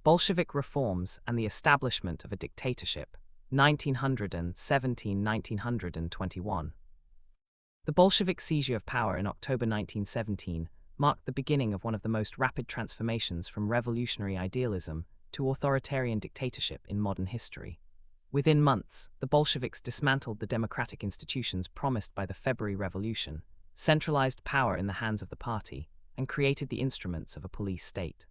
Bolshevik reforms and the establishment of a dictatorship, 1917–1921. The Bolshevik seizure of power in October 1917 marked the beginning of one of the most rapid transformations from revolutionary idealism to authoritarian dictatorship in modern history. Within months, the Bolsheviks dismantled the democratic institutions promised by the February Revolution, centralized power in the hands of the party, and created the instruments of a police state.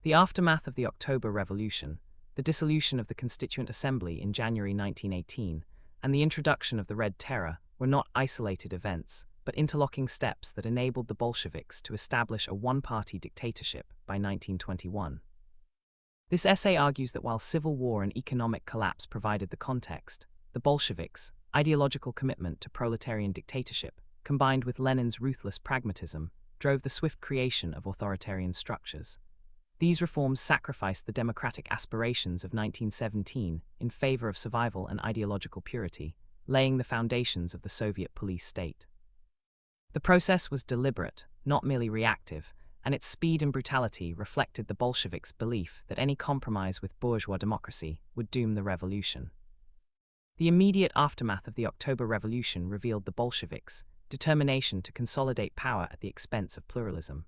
The aftermath of the October Revolution, the dissolution of the Constituent Assembly in January 1918, and the introduction of the Red Terror were not isolated events, but interlocking steps that enabled the Bolsheviks to establish a one-party dictatorship by 1921. This essay argues that while civil war and economic collapse provided the context, the Bolsheviks' ideological commitment to proletarian dictatorship, combined with Lenin's ruthless pragmatism, drove the swift creation of authoritarian structures. These reforms sacrificed the democratic aspirations of 1917 in favor of survival and ideological purity, laying the foundations of the Soviet police state. The process was deliberate, not merely reactive, and its speed and brutality reflected the Bolsheviks' belief that any compromise with bourgeois democracy would doom the revolution. The immediate aftermath of the October Revolution revealed the Bolsheviks' determination to consolidate power at the expense of pluralism.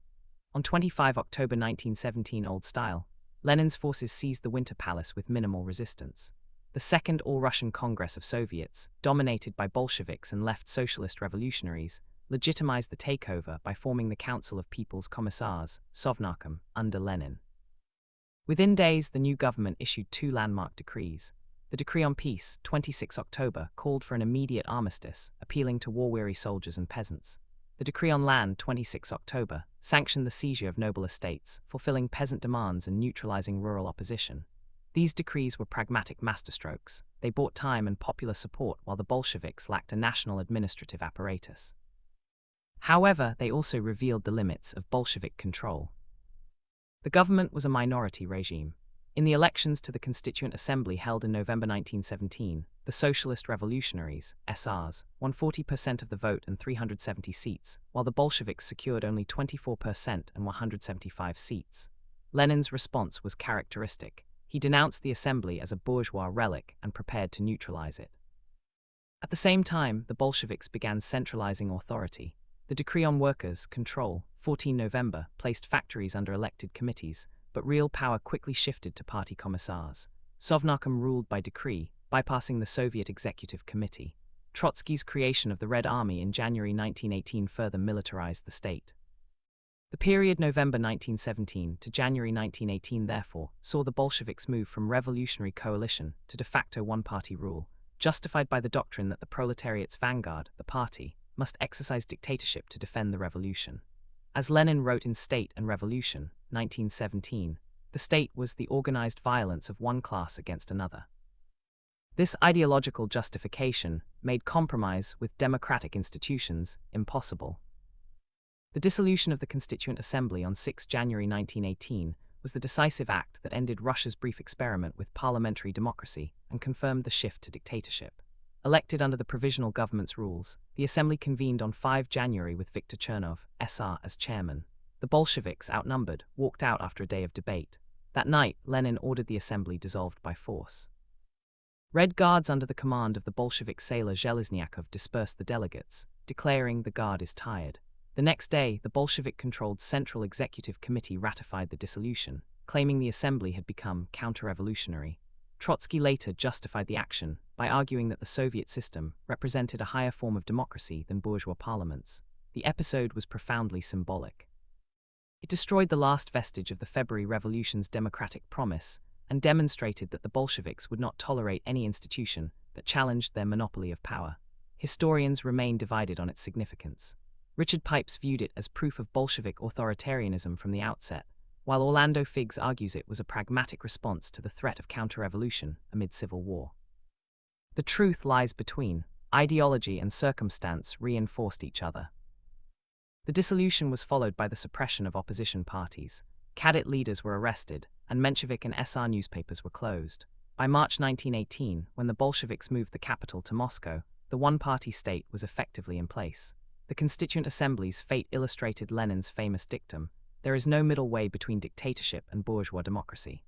On 25 October 1917 Old Style, Lenin's forces seized the Winter Palace with minimal resistance. The Second All-Russian Congress of Soviets, dominated by Bolsheviks and left socialist revolutionaries, legitimized the takeover by forming the Council of People's Commissars, Sovnarkom, under Lenin. Within days, the new government issued two landmark decrees. The Decree on Peace, 26 October, called for an immediate armistice, appealing to war-weary soldiers and peasants. The Decree on Land, 26 October, sanctioned the seizure of noble estates, fulfilling peasant demands and neutralizing rural opposition. These decrees were pragmatic masterstrokes. They bought time and popular support while the Bolsheviks lacked a national administrative apparatus. However, they also revealed the limits of Bolshevik control. The government was a minority regime. In the elections to the Constituent Assembly held in November 1917, the Socialist Revolutionaries, SRs, won 40% of the vote and 370 seats, while the Bolsheviks secured only 24% and 175 seats. Lenin's response was characteristic. He denounced the assembly as a bourgeois relic and prepared to neutralize it. At the same time, the Bolsheviks began centralizing authority. The Decree on Workers' Control, 14 November, placed factories under elected committees, but real power quickly shifted to party commissars. Sovnarkom ruled by decree, bypassing the Soviet Executive Committee. Trotsky's creation of the Red Army in January 1918 further militarized the state. The period November 1917 to January 1918, therefore, saw the Bolsheviks move from revolutionary coalition to de facto one-party rule, justified by the doctrine that the proletariat's vanguard, the party, must exercise dictatorship to defend the revolution. As Lenin wrote in State and Revolution, 1917, the state was the organized violence of one class against another. This ideological justification made compromise with democratic institutions impossible. The dissolution of the Constituent Assembly on 6 January 1918 was the decisive act that ended Russia's brief experiment with parliamentary democracy and confirmed the shift to dictatorship. Elected under the provisional government's rules, the assembly convened on 5 January with Viktor Chernov, SR, as chairman. The Bolsheviks, outnumbered, walked out after a day of debate. That night, Lenin ordered the assembly dissolved by force. Red Guards under the command of the Bolshevik sailor Zheleznyakov dispersed the delegates, declaring the guard is tired. The next day, the Bolshevik-controlled Central Executive Committee ratified the dissolution, claiming the assembly had become counter-revolutionary. Trotsky later justified the action by arguing that the Soviet system represented a higher form of democracy than bourgeois parliaments. The episode was profoundly symbolic. It destroyed the last vestige of the February Revolution's democratic promise and demonstrated that the Bolsheviks would not tolerate any institution that challenged their monopoly of power. Historians remain divided on its significance. Richard Pipes viewed it as proof of Bolshevik authoritarianism from the outset, while Orlando Figes argues it was a pragmatic response to the threat of counter-revolution amid civil war. The truth lies between. Ideology and circumstance reinforced each other. The dissolution was followed by the suppression of opposition parties. Cadet leaders were arrested, and Menshevik and SR newspapers were closed. By March 1918, when the Bolsheviks moved the capital to Moscow, the one-party state was effectively in place. The Constituent Assembly's fate illustrated Lenin's famous dictum, there is no middle way between dictatorship and bourgeois democracy.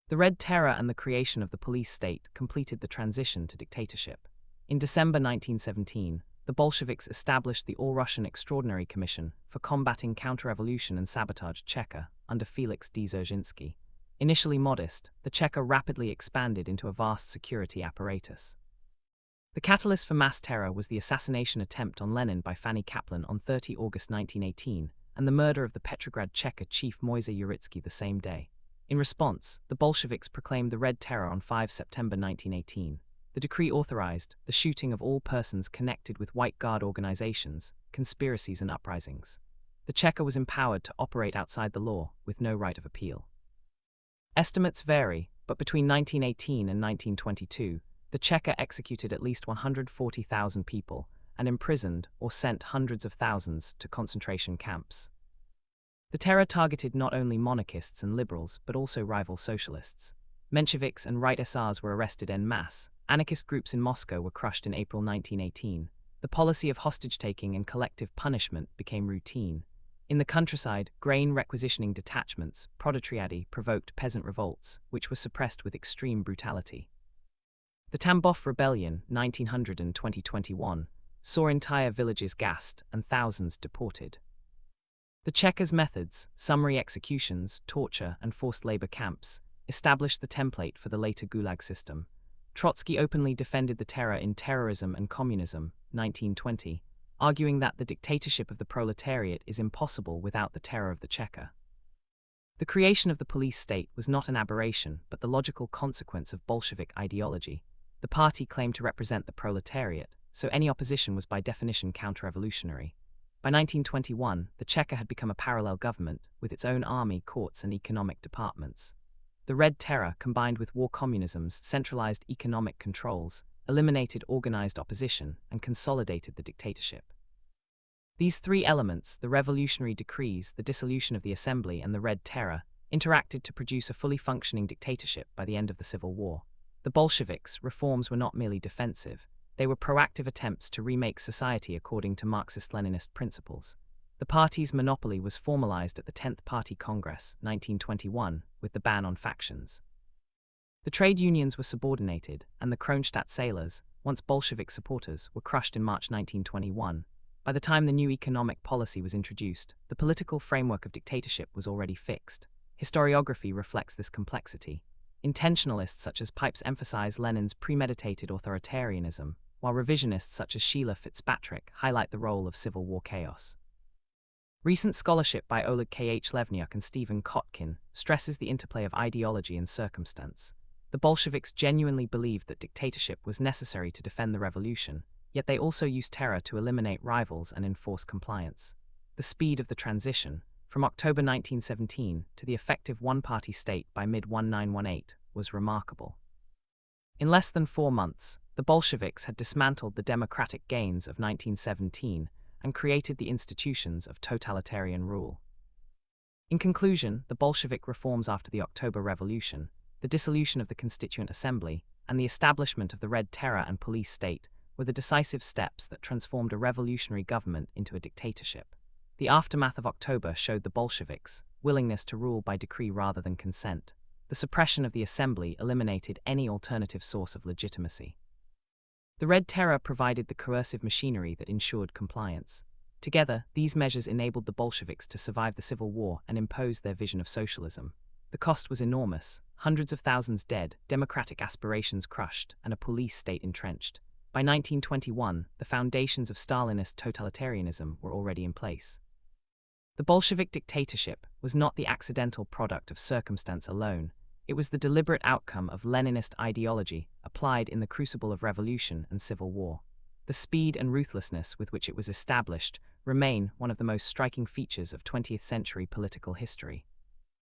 The Red Terror and the creation of the police state completed the transition to dictatorship. In December 1917, the Bolsheviks established the All-Russian Extraordinary Commission for combating counter-revolution and sabotage Cheka under Felix Dzerzhinsky. Initially modest, the Cheka rapidly expanded into a vast security apparatus. The catalyst for mass terror was the assassination attempt on Lenin by Fanny Kaplan on 30 August 1918 and the murder of the Petrograd Cheka chief Moise Uritsky the same day. In response, the Bolsheviks proclaimed the Red Terror on 5 September 1918. The decree authorized the shooting of all persons connected with White Guard organizations, conspiracies and uprisings. The Cheka was empowered to operate outside the law, with no right of appeal. Estimates vary, but between 1918 and 1922, the Cheka executed at least 140,000 people and imprisoned or sent hundreds of thousands to concentration camps. The terror targeted not only monarchists and liberals, but also rival socialists. Mensheviks and right SRs were arrested en masse. Anarchist groups in Moscow were crushed in April 1918. The policy of hostage-taking and collective punishment became routine. In the countryside, grain requisitioning detachments, proletariat, provoked peasant revolts, which were suppressed with extreme brutality. The Tambov Rebellion, 1900 and 2021, saw entire villages gassed and thousands deported. The Cheka's methods, summary executions, torture, and forced labor camps, established the template for the later Gulag system. Trotsky openly defended the terror in Terrorism and Communism, 1920, arguing that the dictatorship of the proletariat is impossible without the terror of the Cheka. The creation of the police state was not an aberration, but the logical consequence of Bolshevik ideology. The party claimed to represent the proletariat, so any opposition was by definition counter-revolutionary. By 1921, the Cheka had become a parallel government, with its own army, courts, and economic departments. The Red Terror, combined with war communism's centralized economic controls, eliminated organized opposition and consolidated the dictatorship. These three elements, the revolutionary decrees, the dissolution of the Assembly, and the Red Terror, interacted to produce a fully functioning dictatorship by the end of the Civil War. The Bolsheviks' reforms were not merely defensive, they were proactive attempts to remake society according to Marxist-Leninist principles. The party's monopoly was formalized at the 10th Party Congress, 1921, with the ban on factions. The trade unions were subordinated, and the Kronstadt sailors, once Bolshevik supporters, were crushed in March 1921. By the time the new economic policy was introduced, the political framework of dictatorship was already fixed. Historiography reflects this complexity. Intentionalists such as Pipes emphasize Lenin's premeditated authoritarianism, while revisionists such as Sheila Fitzpatrick highlight the role of Civil War chaos. Recent scholarship by Oleg K.H. Levniuk and Stephen Kotkin stresses the interplay of ideology and circumstance. The Bolsheviks genuinely believed that dictatorship was necessary to defend the revolution, yet they also used terror to eliminate rivals and enforce compliance. The speed of the transition, from October 1917 to the effective one-party state by mid-1918, was remarkable. In less than 4 months, the Bolsheviks had dismantled the democratic gains of 1917 and created the institutions of totalitarian rule. In conclusion, the Bolshevik reforms after the October Revolution, the dissolution of the Constituent Assembly, and the establishment of the Red Terror and police state were the decisive steps that transformed a revolutionary government into a dictatorship. The aftermath of October showed the Bolsheviks' willingness to rule by decree rather than consent. The suppression of the Assembly eliminated any alternative source of legitimacy. The Red Terror provided the coercive machinery that ensured compliance. Together, these measures enabled the Bolsheviks to survive the Civil War and impose their vision of socialism. The cost was enormous: hundreds of thousands dead, democratic aspirations crushed, and a police state entrenched. By 1921, the foundations of Stalinist totalitarianism were already in place. The Bolshevik dictatorship was not the accidental product of circumstance alone. It was the deliberate outcome of Leninist ideology applied in the crucible of revolution and civil war. The speed and ruthlessness with which it was established remain one of the most striking features of 20th-century political history.